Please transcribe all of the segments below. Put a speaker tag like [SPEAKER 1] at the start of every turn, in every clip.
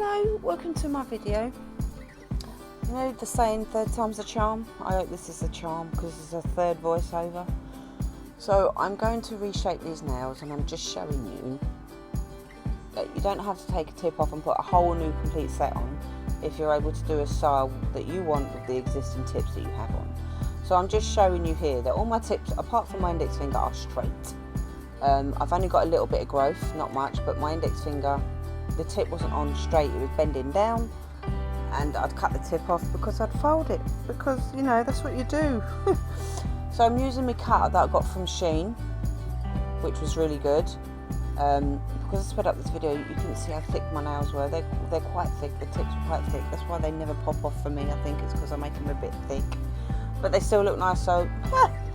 [SPEAKER 1] Hello, welcome to my video. You know the saying, third time's a charm? I hope this is a charm because it's a third voiceover. So I'm going to reshape these nails, and I'm just showing you that you don't have to take a tip off and put a whole new complete set on if you're able to do a style that you want with the existing tips that you have on. So I'm just showing you here that all my tips, apart from my index finger, are straight. I've only got a little bit of growth, not much, but my index finger, the tip wasn't on straight, it was bending down, and I'd cut the tip off because I'd fold it, because you know that's what you do. So I'm using my cutter that I got from Shein, which was really good. Because I sped up this video, you couldn't see how thick my nails were. They're quite thick, the tips are quite thick, that's why they never pop off for me. I think it's because I make them a bit thick, but they still look nice, so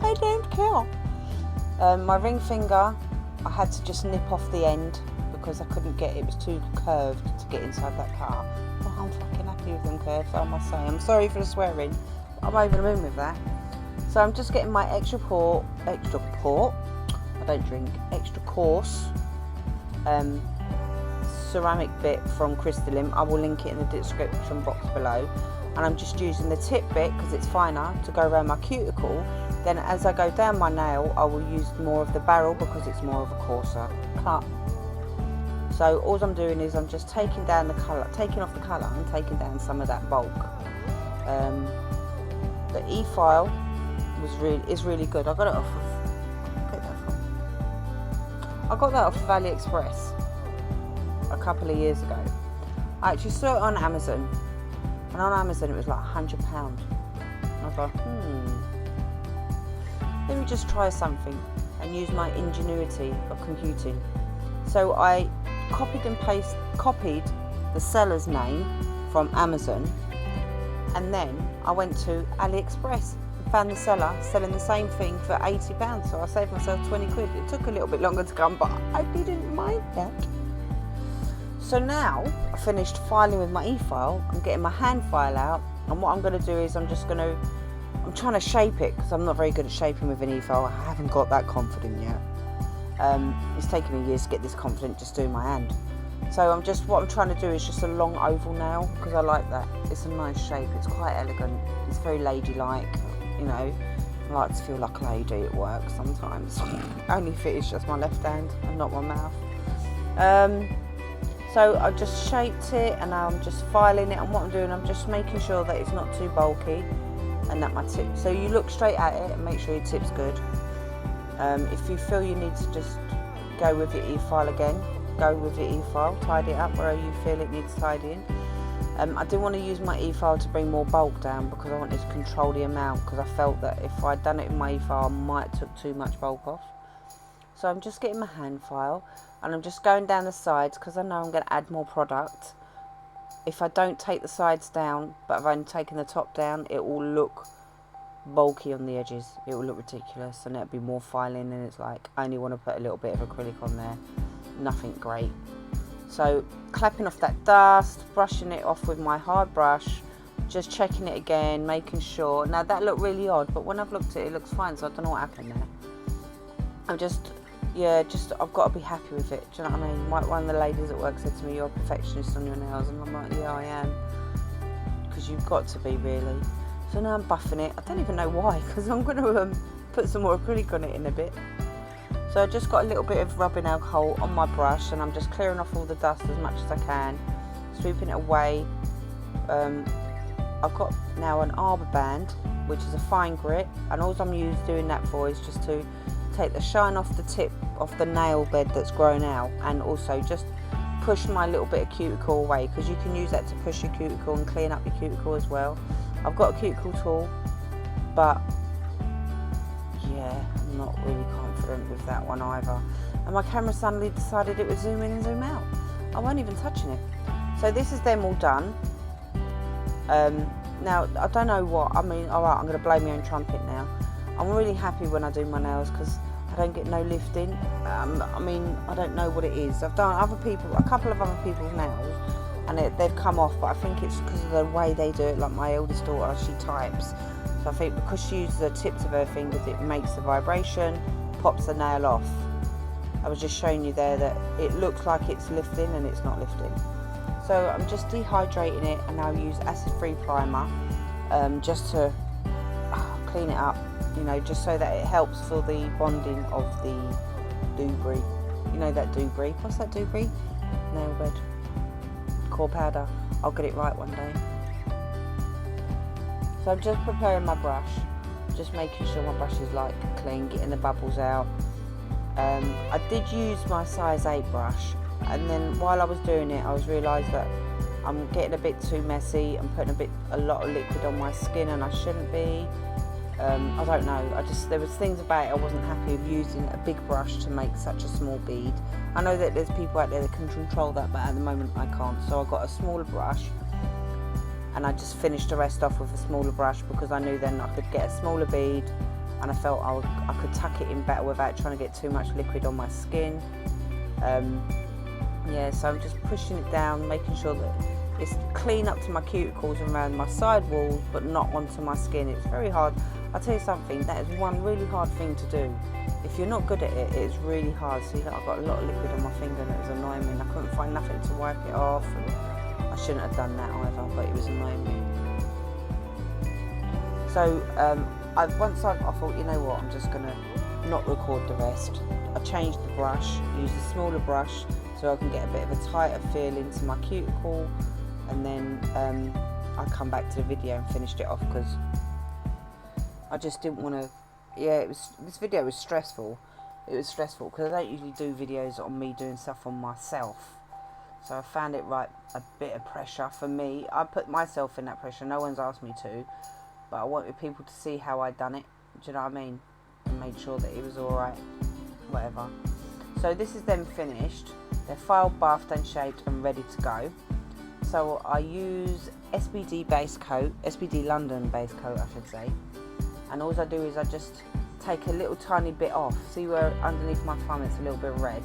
[SPEAKER 1] I don't care. My ring finger, I had to just nip off the end because I couldn't get it was too curved to get inside that car. But I'm fucking happy with them curves, I must say. I'm sorry for the swearing, I'm over the moon with that. So I'm just getting my extra coarse ceramic bit from Crystalline. I will link it in the description box below, and I'm just using the tip bit because it's finer to go around my cuticle. Then as I go down my nail, I will use more of the barrel because it's more of a coarser cut. So all I'm doing is I'm just taking down the colour, taking off the colour and taking down some of that bulk. The e-file is really good. I got it off of, I got that off of AliExpress a couple of years ago. I actually saw it on Amazon, and on Amazon it was like £100. And I thought, let me just try something and use my ingenuity of computing. So I copied the seller's name from Amazon, and then I went to AliExpress and found the seller selling the same thing for £80, so I saved myself 20 quid. It took a little bit longer to come, but I didn't mind that. So now I finished filing with my e-file. I'm getting my hand file out, and what I'm going to do is I'm trying to shape it because I'm not very good at shaping with an e-file. I haven't got that confident yet. It's taken me years to get this confident just doing my hand. So what I'm trying to do is just a long oval nail because I like that. It's a nice shape. It's quite elegant. It's very ladylike. You know, I like to feel like a lady at work sometimes. Only if it is just my left hand and not my mouth. So I just shaped it, and now I'm just filing it. And what I'm doing, I'm just making sure that it's not too bulky, and that my tip. So you look straight at it and make sure your tip's good. If you feel you need to just go with your e-file again, go with your e-file, tidy it up where you feel it needs tidying. I didn't want to use my e-file to bring more bulk down because I wanted to control the amount, because I felt that if I'd done it in my e-file I might have took too much bulk off. So I'm just getting my hand file, and I'm just going down the sides because I know I'm going to add more product. If I don't take the sides down, but I've only taken the top down, it will look bulky on the edges. It will look ridiculous, and it'll be more filing, and it's like I only want to put a little bit of acrylic on there, nothing great. So clapping off that dust, brushing it off with my hard brush, just checking it again, making sure. Now that looked really odd, but when I've looked at it, it looks fine, so I don't know what happened there. I've got to be happy with it, do you know what I mean? One of the ladies at work said to me, you're a perfectionist on your nails, and I'm like, yeah, I am, because you've got to be, really. So now I'm buffing it. I don't even know why, because I'm going to put some more acrylic on it in a bit. So I just got a little bit of rubbing alcohol on my brush, and I'm just clearing off all the dust as much as I can, sweeping it away. I've got now an arbor band, which is a fine grit, and all I'm doing that for is just to take the shine off the tip of the nail bed that's grown out, and also just push my little bit of cuticle away, because you can use that to push your cuticle and clean up your cuticle as well. I've got a cuticle tool, but yeah, I'm not really confident with that one either. And my camera suddenly decided it would zoom in and zoom out. I wasn't even touching it. So this is them all done. Now I don't know what I mean. Alright, I'm going to blow my own trumpet now. I'm really happy when I do my nails because I don't get no lifting. I mean, I don't know what it is. I've done a couple of other people's nails, and they've come off, but I think it's because of the way they do it. Like my eldest daughter, she types, so I think because she uses the tips of her fingers, it makes the vibration, pops the nail off. I was just showing you there that it looks like it's lifting and it's not lifting. So I'm just dehydrating it, and I'll use acid-free primer just to clean it up, you know, just so that it helps for the bonding of the debris. You know that debris? What's that debris? Nail bed. Core powder. I'll get it right one day. So I'm just preparing my brush, just making sure my brush is like clean, getting the bubbles out. I did use my size 8 brush, and then while I was doing it, I was realised that I'm getting a bit too messy. I'm putting a lot of liquid on my skin, and I shouldn't be. I don't know. There was things about it I wasn't happy with using a big brush to make such a small bead. I know that there's people out there that can control that, but at the moment I can't. So I got a smaller brush, and I just finished the rest off with a smaller brush because I knew then I could get a smaller bead, and I felt I could tuck it in better without trying to get too much liquid on my skin. Yeah, so I'm just pushing it down, making sure that it's clean up to my cuticles and around my side walls, but not onto my skin. It's very hard. I'll tell you something, that is one really hard thing to do. If you're not good at it, it's really hard. See, look, I've got a lot of liquid on my finger, and it was annoying me, and I couldn't find nothing to wipe it off. And I shouldn't have done that either, but it was annoying me. So I thought, you know what, I'm just gonna not record the rest. I changed the brush, used a smaller brush so I can get a bit of a tighter feel into my cuticle, and then I come back to the video and finished it off because I just didn't want to. Yeah, this video was stressful. It was stressful because I don't usually do videos on me doing stuff on myself. So I found it a bit of pressure for me. I put myself in that pressure. No one's asked me to, but I wanted people to see how I done it. Do you know what I mean? And made sure that it was all right. Whatever. So this is them finished. They're filed, bathed and shaped and ready to go. So I use SBD base coat, SBD London base coat I should say. And all I do is I just take a little tiny bit off. See where underneath my thumb it's a little bit red?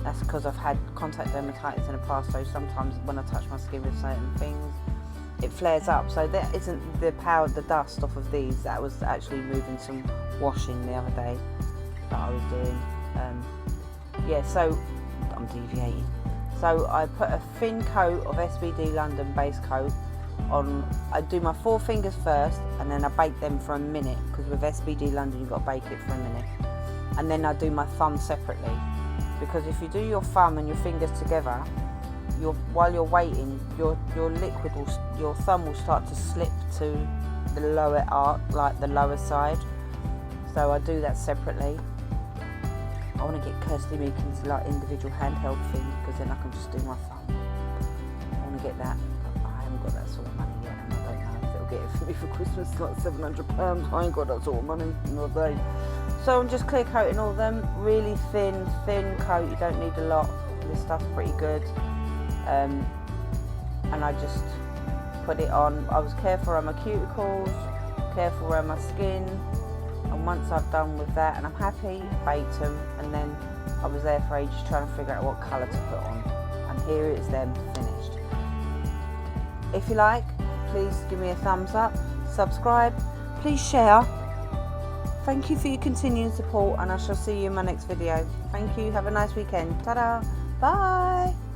[SPEAKER 1] That's because I've had contact dermatitis in the past, so sometimes when I touch my skin with certain things, it flares up. So that isn't the dust off of these. That was actually moving some washing the other day that I was doing. Yeah, so I'm deviating. So I put a thin coat of SBD London base coat on. I do my 4 fingers first, and then I bake them for a minute, because with SBD London you've got to bake it for a minute. And then I do my thumb separately, because if you do your thumb and your fingers together, while you're waiting, your thumb will start to slip to the lower arc, like the lower side. So I do that separately. I want to get Kirsty Meakin's like individual handheld thing, because then I can just do my thumb. I want to get that. I haven't got that sort of money yet, and I don't know if it'll get it for me for Christmas. It's like £700. I ain't got that sort of money in a day. So I'm just clear coating all of them. Really thin coat. You don't need a lot. This stuff's pretty good. And I just put it on. I was careful around my cuticles, careful around my skin. And once I've done with that and I'm happy, baked them, and then I was there for ages trying to figure out what colour to put on. And here it is then finished. If you like, please give me a thumbs up, subscribe, please share. Thank you for your continued support, and I shall see you in my next video. Thank you, have a nice weekend. Ta-da, bye.